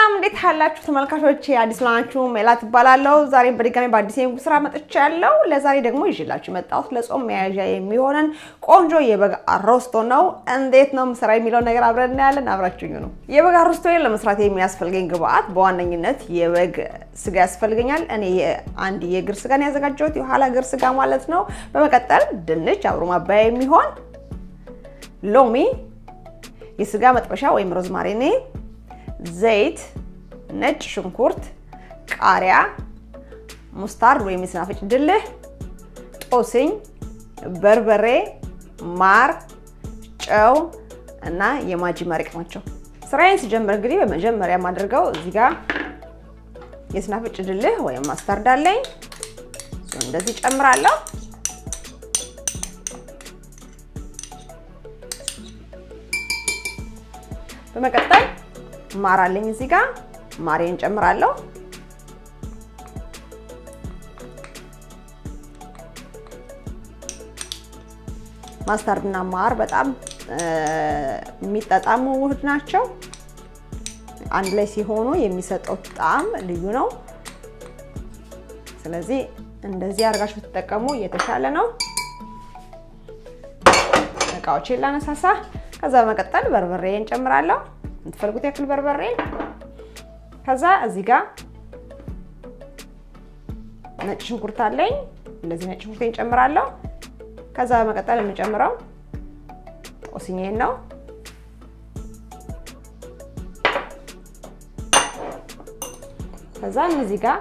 ሰላም እንዴት አላችሁ ተመልካቾቼ አዲስ ናችሁ ሜላት ባላለው ዛሬ በድጋሚ በአዲስ የምግብ ስራ መጥቻለሁ ለዛሬ ደግሞ ይዤላችሁ መጣሁት ለጾም መያዣ የሚሆነን ቆንጆ የበግ አሩሰቶ ነው እንዴት ነው መስራ የሚለው ነገር አብረን እናያለን አብራችሁኝ ነው የበግ አሩሰቶን ለመስራት የሚያስፈልገኝ ግብአት በዋነኝነት የበግ ስጋ ያስፈልገኛል እኔ አንድ የእግር ስጋን ያዘጋጀሁት የኋላ እግር ስጋ ማለት ነው በመቀጠል ድንች አብሮ ማባያ የሚሆን ሎሚ የስጋ መጥበሻ ወይም ሮዝማሪኒ ዘይት ነጭ ሽንኩርት ቃሪያ ሙስታርድ ወይም የስናፍጭ ድልህ ጦስኝ በርበሬ ማር ጨው እና የማጂ መረቅ ናቸው ስራዬን ሲጀምር እንግዲህ በመጀመሪያ ማድረገው እዚህ ጋር የስናፍጭ ድልህ ወይም ሙስታርድ አለኝ እንደዚህ ጨምራለሁ በመቀጠል ማር አለኝ እዚህ ጋር ማሬን ጨምራለሁ ሙስታርድና ማር በጣም የሚጣጣሙ ውህድ ናቸው አንድ ላይ ሲሆኑ የሚሰጠው ጣዕም ልዩ ነው ስለዚህ እንደዚህ አርጋችሁ ተጠቀሙ የተሻለ ነው እቃዎችን ላነሳሳ ከዛ በመቀጠል በርበሬን ጨምራለሁ እንትፈልጉት ያክል በርበሬ ከዛ እዚህ ጋር ነጭ ሽንኩርት አለኝ እንደዚህ ነጭ ሽንኩርቴን ጨምራለሁ ከዛ በመቀጠል የምጨምረው ጦስኝን ነው ከዛ እዚህ ጋር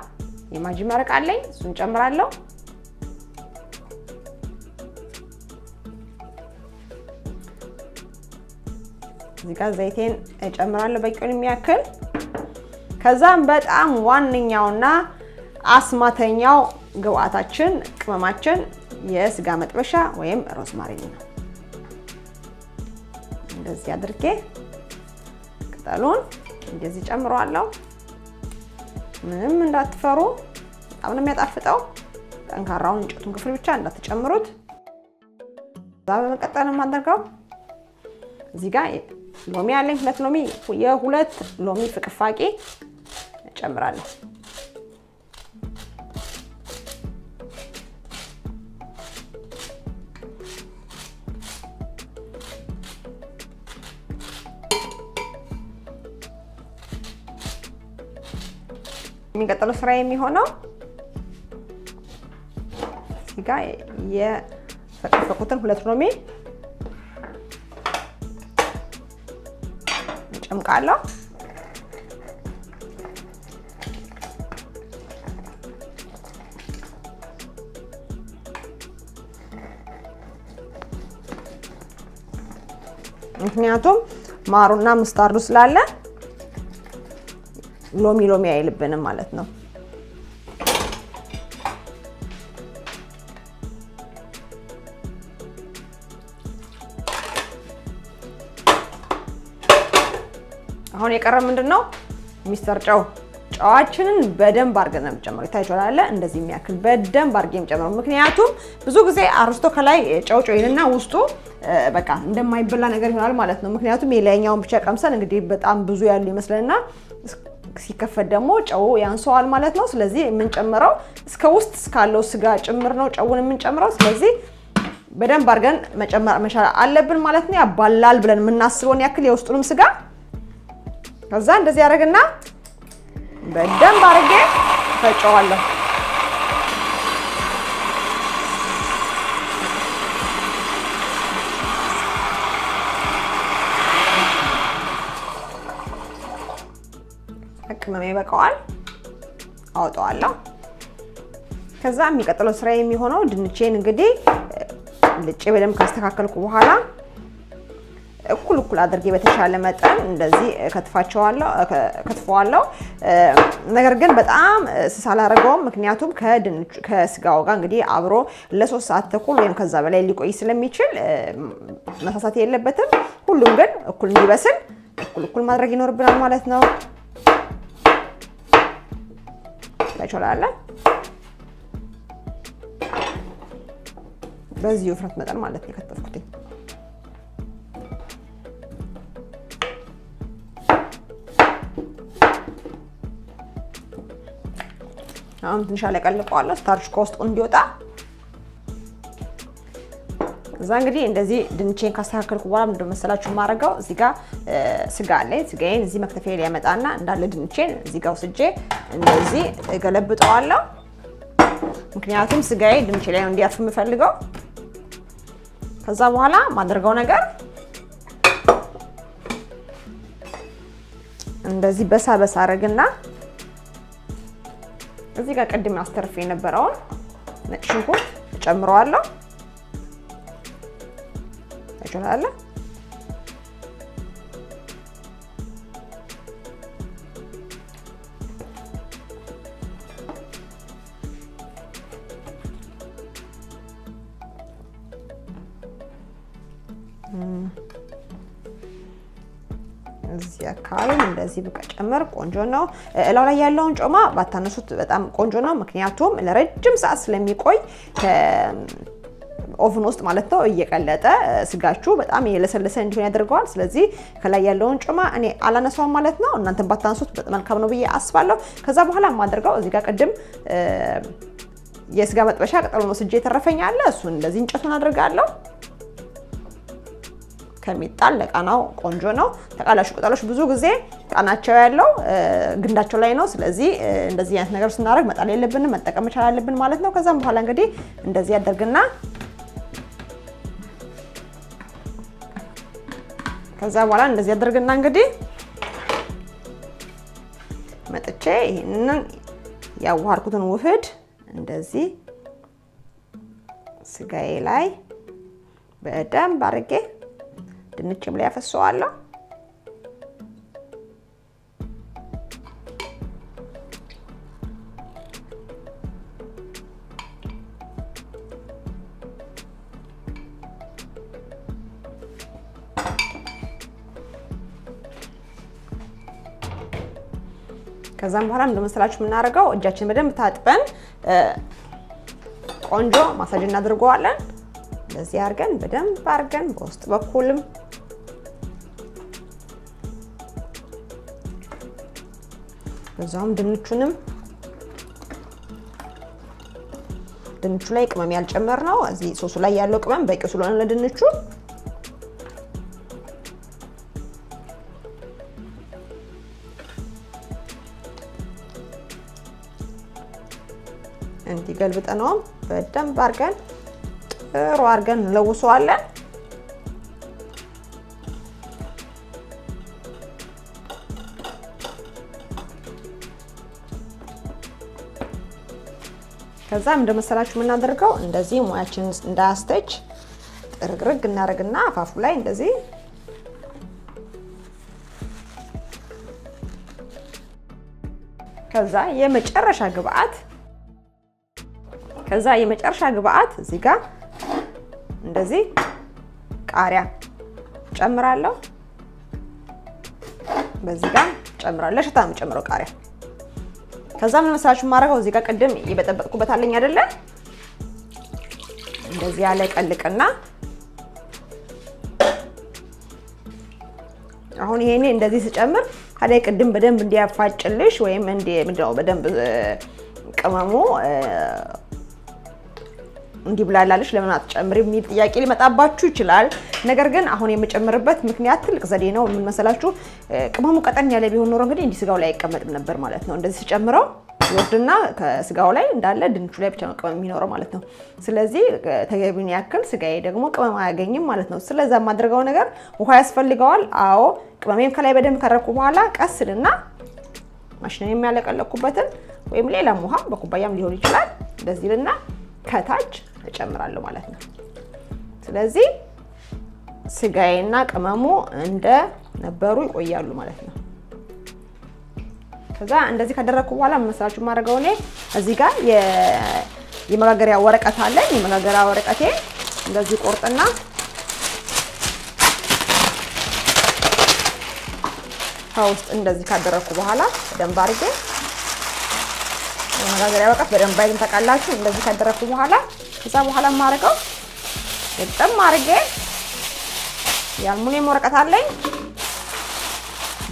የማጂ መረቅ አለኝ እሱን ጨምራለሁ እዚህ ጋር ዘይቴን እጨምራለሁ በቂውን የሚያክል ከዛም በጣም ዋንኛውና አስማተኛው ግብአታችን ቅመማችን የስጋ መጥበሻ ወይም ሮዝማሪኒ ነው እንደዚህ አድርጌ ቅጠሉን እንደዚህ ጨምራለሁ ምንም እንዳትፈሩ በጣም ነው የሚያጣፍጠው ጠንካራውን እንጨቱን ክፍል ብቻ እንዳትጨምሩት ዛሬ በመቀጠል ማድረገው እዚህ ጋር ሎሚ አለኝ ሁለት ሎሚ የሁለት ሎሚ ፍቅፋቂ ጨምራለሁ የሚቀጥለው ስራ የሚሆነው እዚህ ጋር የፈቀፈቁትን ሁለት ሎሚ ጨምቃለሁ ምክንያቱም ማሩና ሙስታርዱ ስላለ ሎሚ አይልብንም ማለት ነው አሁን የቀረ ምንድነው ሚስተር ጨዋችንን በደንብ አርገን ነው ጨምረው ይታያችኋል እንደዚህ የሚያክል በደንብ አርገን ጨምረው ምክንያቱም ብዙ ጊዜ አሩሰቶ ከላይ ጨው ይልና ውስጡ በቃ እንደማይበላ ነገር ይሆናል ማለት ነው ምክንያቱም የላይኛውን ብቻ ቀምሰን እንግዲህ በጣም ብዙ ያሉ ይመስለና ሲከፈት ደግሞ ጨው ያንሰዋል ማለት ነው ስለዚህ ምን ጨምረው እስከ ውስጥ እስካለው ስጋ ጭምር ነው ጨውን ምን ጨምረው ስለዚህ በደንብ አርገን መጨመር መቻል አለብን ማለት ነው ያባላል ብለን ምናስበውን ያክል የውስጡንም ስጋ ከዛ እንደዚህ ያረግና በደንብ አርጌ ፈጨዋለሁ ቅመሜ በቃዋል አውጣዋለሁ ከዛ የሚቀጥለው ስራ የሚሆነው ድንቼን እንግዲህ ልጬ በደንብ ካስተካከልኩ በኋላ እኩል አድርጌ በተሻለ መጠን እንደዚህ ከትፈዋለሁ ነገር ግን በጣም ስሳላረገው ምክንያቱም ከስጋው ጋር እንግዲህ አብሮ ለ3 ሰዓት ተኩል ወይም ከዛ በላይ ሊቆይ ስለሚችል መሳሳት የለበትም ሁሉም ግን እኩል እንዲበስል እኩል ማድረግ ይኖርብናል ማለት ነው ታይቷል በዚህ ውፍረት መጠን ማለት ነው ከተፍኩት አሁን ትንሽ አለቀልቀዋለሁ ስታርች ኮስት እንዲወጣ እዛ እንግዲህ እንደዚህ ድንቼን ካስተካከልኩ በኋላ ምንድነው መሰላችሁ ማረጋው እዚህ ጋር ስጋ አለ ስጋዬን እዚህ መክተፊያ ላይ ያመጣና እንዳለ ድንቼን እዚህ ጋር ወስጄ እንደዚህ ገለብጠዋለሁ ምክንያቱም ስጋዬ ድንቼ ላይ ነው እንዲያርፍ የምፈልገው ከዛ በኋላ ማድረጋው ነገር እንደዚህ በሳ አረግና እዚህ ጋር ቀድም አስተርፌ የነበረውን ነጭ ሽንኩርት ጨምረዋለሁ አይቻላል እዚህ አካባቢ እንደዚህ በቃ ጨመር ቆንጆ ነው እላው ላይ ያለውን ጮማ ባታነሱት በጣም ቆንጆ ነው ምክንያቱም ለረጅም ሰዓት ስለሚቆይ ኦቨን ውስጥ ማለት ነው እየቀለጠ ስጋችሁ በጣም የለሰለሰ እንዲሆን ያደርገዋል ስለዚህ ከላይ ያለውን ጮማ እኔ አላነሳውም ማለት ነው እናንተ ባታነሱት በጣም መልካም ነው ብዬ አስባለሁ ከዛ በኋላ ማድረጋው እዚህ ጋር ቀድም የስጋ መጥበሻ ቅጠሉን ወስጄ ተረፈኝ አለ እሱን እንደዚህ እንጨቱን አድርጋለሁ ከሚጣል ለቃናው ቆንጆ ነው ተቃላሹ ቅጠሎች ብዙ ጊዜ ቃናቸው ያለው ግንዳቸው ላይ ነው ስለዚህ እንደዚህ አይነት ነገር ስናደርግ መጣል የለብንም መጠቀም መቻል አለብን ማለት ነው ከዛም በኋላ እንግዲህ እንደዚህ ያደርግና ከዛ በኋላ እንደዚህ ያደርግና እንግዲህ መጥቼ ይሄንን ያዋሃርኩትን ውህድ እንደዚህ ስጋዬ ላይ በደንብ አድርጌ ድንችም ላይ አፈሰዋለሁ ከዛም በኋላ እንደምንሰላችሁ ምናረጋው እጃችን በደንብ ታጥበን ቆንጆ ማሳጅ እናደርገዋለን እንደዚህ አርገን በደንብ አርገን በውስጥ በኩልም በዛም ድንቹ ላይ ቅመም ያልጨመር ነው እዚህ ሶሱ ላይ ያለው ቅመም በቂ ስለሆነ ለድንቹ እንዲገልብጠነው በደንብ አርገን ጥሩ አርገን ለውሰዋለን ከዛም እንደመሰላችሁ ምናደርገው እንደዚህ ሙያችን እንዳያስተች ጥርግርግ እናረግና አፋፉ ላይ እንደዚህ ከዛ የመጨረሻ ግብአት እዚህ ጋር እንደዚህ ቃሪያ ጨምራለሁ በዚህ ጋር ጨምራለሁ ለሽታም ጨምሮ ቃሪያ ከዛም ለምሳሌ ማረጋው እዚህ ጋር ቀደም ይበጠበጥኩበት አለኝ አይደለ እንደዚህ ያለ ቀልቅና አሁን ይሄኔ እንደዚህ ሲጨምር ካላይ ቀደም በደንብ እንዲያፋጭልሽ ወይም ምንድነው በደንብ ቅመሙ እንዲብላላልሽ ለምን አትጨምሪ የሚል ጥያቄ ሊመጣባችሁ ይችላል ነገር ግን አሁን የምጨምርበት ምክንያት ትልቅ ዘዴ ነው ምን መሰላችሁ ቅመሙ ቀጠን ያለ ቢሆን ኖሮ እንግዲህ እንዲህ ስጋው ላይ አይቀመጥም ነበር ማለት ነው እንደዚህ ሲጨምረው ይወርድና ከስጋው ላይ እንዳለ ድንቹ ላይ ብቻ ነው ቅመም የሚኖረው ማለት ነው ስለዚህ ተገቢውን ያክል ስጋዬ ደግሞ ቅመም አያገኝም ማለት ነው ስለዚህ ማድረጋው ነገር ውሃ ያስፈልገዋል አዎ ቅመሜም ከላይ በደንብ ከረኩ በኋላ ቀስልና ማሽነን የሚያለቀለኩበትን ወይም ሌላም ውሃ በኩባያም ሊሆን ይችላል እንደዚህልና ከታች እጨምራለሁ ማለት ነው ስለዚህ ስጋዬና ቅመሙ እንደ ነበሩ ይቆያሉ ማለት ነው ከዛ እንደዚህ ካደረኩ በኋላ መሰላችሁ ማረጋው እኔ እዚህ ጋር የመጋገሪያ ወረቀት አለ የመጋገሪያ ወረቀቴ እንደዚህ ቆርጥና ውስጥ እንደዚህ ካደረኩ በኋላ በደንብ አርጌ የመጋገሪያ ወረቀት በደንብ አይን ተቃላችሁ እንደዚህ ካደረኩ በኋላ ከዛ በኋላ ማረጋው በጣም አርጌ የአልሙኒየም ወረቀት አለኝ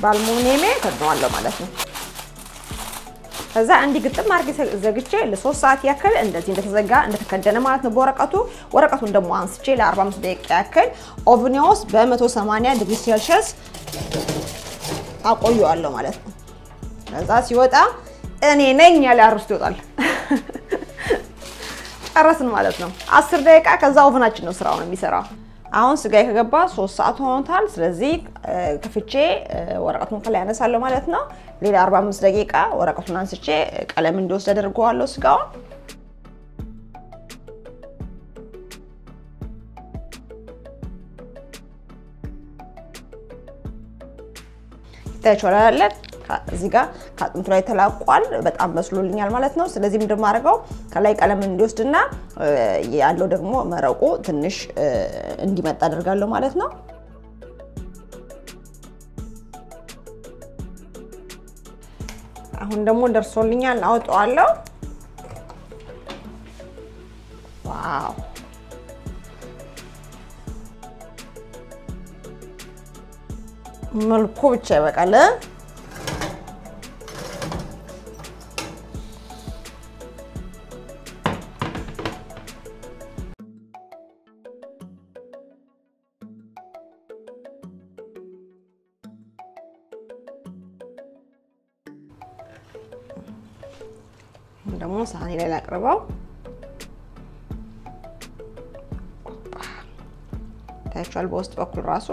በአልሙኒየም ከድነዋለሁ ማለት ነው ከዛ እንዲ ግጥም አርጌ ዘግቼ ለ3 ሰዓት ያክል እንደዚህ እንደተዘጋ እንደተከደነ ማለት ነው ወረቀቱን ደሞ አንስቼ ለ45 ደቂቃ ያክል ኦቭን ውስጥ በ180 ዲግሪ ሴልሺየስ አቆየዋለሁ ማለት ነው ከዛ ሲወጣ እኔ ነኝ ያለ አሩስቶ ይወጣል ጨረስን ማለት ነው 10 ደቂቃ ከዛ ኦቭናችን ነው ስራውን የሚሰራው አሁን ስጋይ ከገባ 3 ሰዓት ሆኖታል ስለዚህ ከፍቼ ወረቀቱን ከላይ ያነሳለሁ ማለት ነው ሌላ 45 ደቂቃ ወረቀቱን አንስቼ ቀለም እንዲወስድ አደርገዋለሁ ስጋው ታይቷል እዚህ ጋር ካጥንቱ ላይ ተላቋል በጣም መስሎልኛል ማለት ነው ስለዚህ ምንድነው ማረጋው ከላይ ቀለም እንዲወስድና ያለው ደግሞ መረቁ ትንሽ እንዲመጣ አደርጋለሁ ማለት ነው አሁን ደግሞ ደርሶልኛል አውጣዋለሁ ዋው መልኩ ብቻ ይበቃል ደግሞ ሳህኔ ላይ ላቅርበው ታይቷል በውስጥ በኩል ራሱ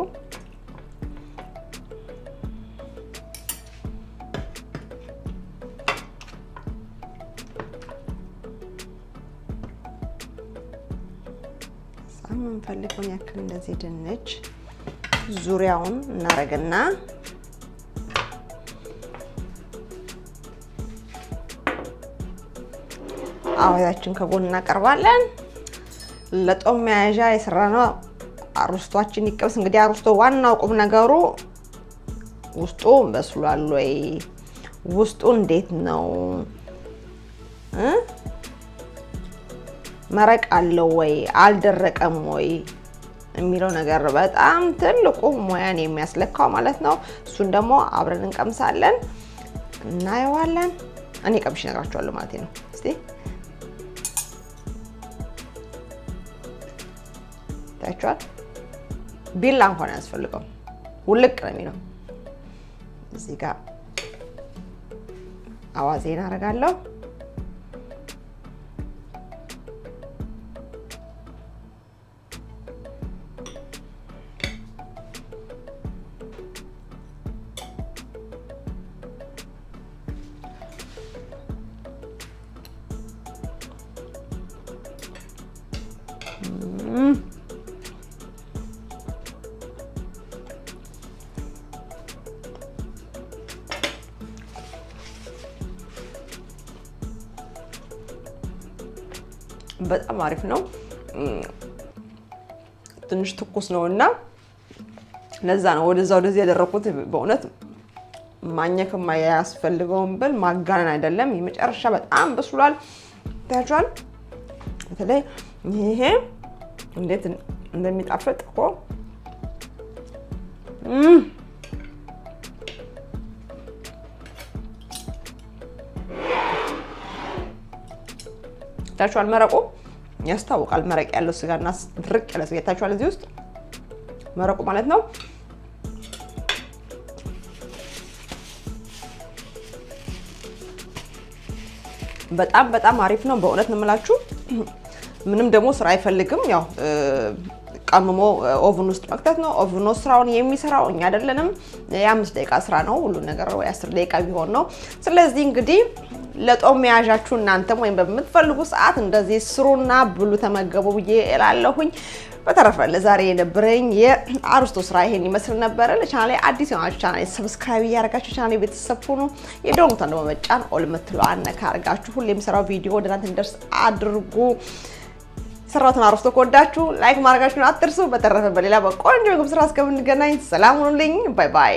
ሳምን ፈልገውን ያክል እንደዚህ ድንች ዙሪያውን እናረጋና አዋያችን ከጎን እናቀርባለን ለጦም መያዣ የሰራነው አሩስቷችን ይቀበስ እንግዲህ አሩስቶ ዋናው ቁም ነገሩ ውስጡ በስሏል ወይ ውስጡ እንዴት ነው መረቅ አለው ወይ አልደረቀም ወይ የሚለው ነገር በጣም ትልቁ ሙያን የሚያስለካው ማለት ነው እሱን ደግሞ አብረን እንቀምሳለን እናየዋለን እኔ ቀምሽ ነግራችኋለሁ ማለት ነው እስቲ ታይቷል ቢላ እንኳን ያስፈልገው ውልቅ ነው የሚለው እዚህ ጋር አዋዜና አረጋለሁ በጣም አሪፍ ነው ትንሽ ትኩስ ነውና ለዛ ነው ወደዚህ ያደረኩት በእውነት ማኘክ ማያስፈልገውን በል ማጋነን አይደለም የመጨረሻ በጣም በስሏል ታይቷል በተለይ ይሄ እንዴት እንደሚጣፍጥ እኮ ታይቷል መረቁ ያስታውቃል መረቅ ያለው ስጋና ድርቅ ያለ ስጋ ታይቷል እዚህ ውስጥ መረቁ ማለት ነው በጣም አሪፍ ነው በእውነት ነው የምላችሁ ምንም ደግሞ ስራ አይፈልግም ያው ቀምሞ ኦቭን ውስጥ መክተት ነው ኦቭን ውስጥ ስራውን የሚሰራው እኛ አይደለንም የ5 ደቂቃ ስራ ነው ሁሉ ነገር ወይ 10 ደቂቃ ቢሆን ነው ስለዚህ እንግዲህ ለጦም መያዣችሁ እናንተም ወይም በመትፈልጉ ሰዓት እንደዚህ ስሩና ብሉ ተመገቡ ብዬ እላለሁኝ በተረፈ ለዛሬ የነበረኝ የአሩስቶ ስራ ይሄን ይመስል ነበር ለቻናሌ አዲስ የሆናችሁ ቻናሌ ሰብስክራይብ ያደርጋችሁ ቻናሌ ቤተሰብ ሁኑ የደወል ምልክቱን በመጫን ኦል ምትለዋን ነካ አድርጋችሁ ሁሌም ሰራው ቪዲዮ ወደ እናንተ እንዲደርስ አድርጉ ሰራውትን አሩስቶ ከወዳችሁ ላይክ ማድረጋችሁን አትርሱ በተረፈ በሌላ በቆንጆ ምግብ ስራ እስከምንገናኝ ሰላም ሁኑልኝ ባይ ባይ